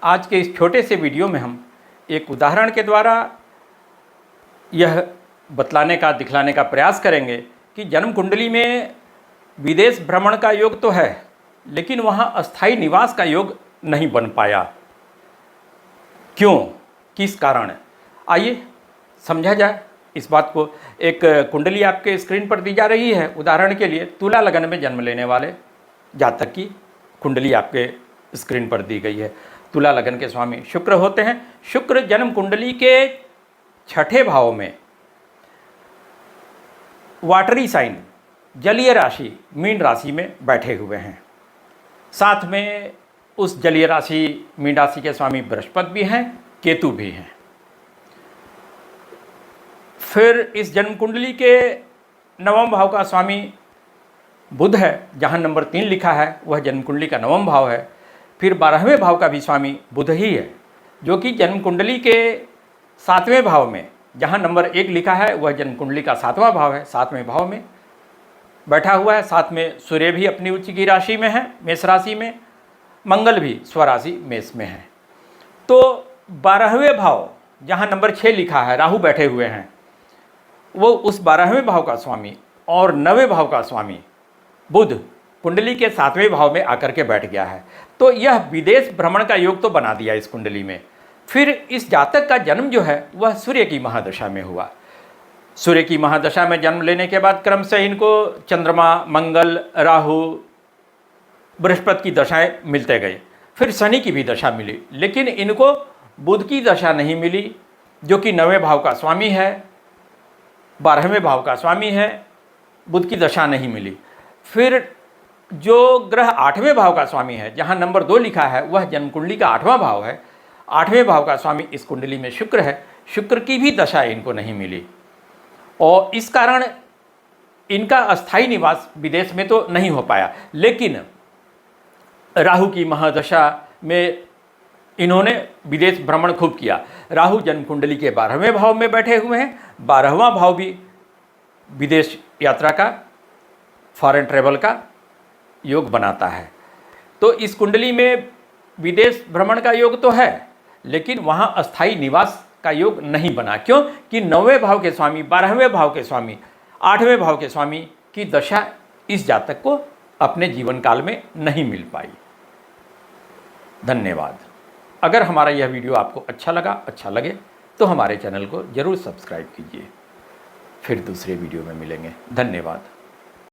आज के इस छोटे से वीडियो में हम एक उदाहरण के द्वारा यह बतलाने का, दिखलाने का प्रयास करेंगे कि जन्म कुंडली में विदेश भ्रमण का योग तो है, लेकिन वहाँ अस्थायी निवास का योग नहीं बन पाया। क्यों, किस कारण? आइए समझा जाए इस बात को। एक कुंडली आपके स्क्रीन पर दी जा रही है। उदाहरण के लिए तुला लगन में जन्म लेने वाले जातक की कुंडली आपके स्क्रीन पर दी गई है। तुला लगन के स्वामी शुक्र होते हैं। शुक्र जन्म कुंडली के 6ठे भाव में वाटरी साइन, जलीय राशि मीन राशि में बैठे हुए हैं। साथ में उस जलीय राशि मीन राशि के स्वामी बृहस्पति भी हैं, केतु भी हैं। फिर इस जन्म कुंडली के 9वें भाव का स्वामी बुध है। जहाँ नंबर 3 लिखा है वह जन्म कुंडली का 9वां भाव है। फिर 12वें भाव का भी स्वामी बुध ही है, जो कि जन्म कुंडली के 7वें भाव में, जहाँ नंबर 1 लिखा है वह जन्म कुंडली का 7वां भाव है, 7वें भाव में बैठा हुआ है। साथ में सूर्य भी अपनी उच्च की राशि में है, मेष राशि में। मंगल भी स्वराशि मेष में है। तो 12वें भाव जहाँ नंबर 6 लिखा है, राहु बैठे हुए हैं, वो उस 12वें भाव का स्वामी और 9वें भाव का स्वामी बुध कुंडली के 7वें भाव में आकर के बैठ गया है। तो यह विदेश भ्रमण का योग तो बना दिया इस कुंडली में। फिर इस जातक का जन्म जो है वह सूर्य की महादशा में हुआ। सूर्य की महादशा में जन्म लेने के बाद क्रमशः इनको चंद्रमा, मंगल, राहु, बृहस्पति की दशाएं मिलते गए। फिर शनि की भी दशा मिली, लेकिन इनको बुध की दशा नहीं मिली, जो कि 9वें भाव का स्वामी है, 12वें भाव का स्वामी है। बुध की दशा नहीं मिली। फिर जो ग्रह 8वें भाव का स्वामी है, जहाँ नंबर 2 लिखा है, वह जन्म कुंडली का 8वां भाव है। 8वें भाव का स्वामी इस कुंडली में शुक्र है। शुक्र की भी दशा इनको नहीं मिली और इस कारण इनका अस्थायी निवास विदेश में तो नहीं हो पाया। लेकिन राहु की महादशा में इन्होंने विदेश भ्रमण खूब किया। राहु जन्म कुंडली के 12वें भाव में बैठे हुए हैं। 12वां भाव भी विदेश यात्रा का, फॉरेन ट्रेवल का योग बनाता है। तो इस कुंडली में विदेश भ्रमण का योग तो है, लेकिन वहाँ अस्थायी निवास का योग नहीं बना। क्यों कि 9वें भाव के स्वामी, 12वें भाव के स्वामी, 8वें भाव के स्वामी की दशा इस जातक को अपने जीवन काल में नहीं मिल पाई। धन्यवाद। अगर हमारा यह वीडियो आपको अच्छा लगे तो हमारे चैनल को ज़रूर सब्सक्राइब कीजिए। फिर दूसरे वीडियो में मिलेंगे। धन्यवाद।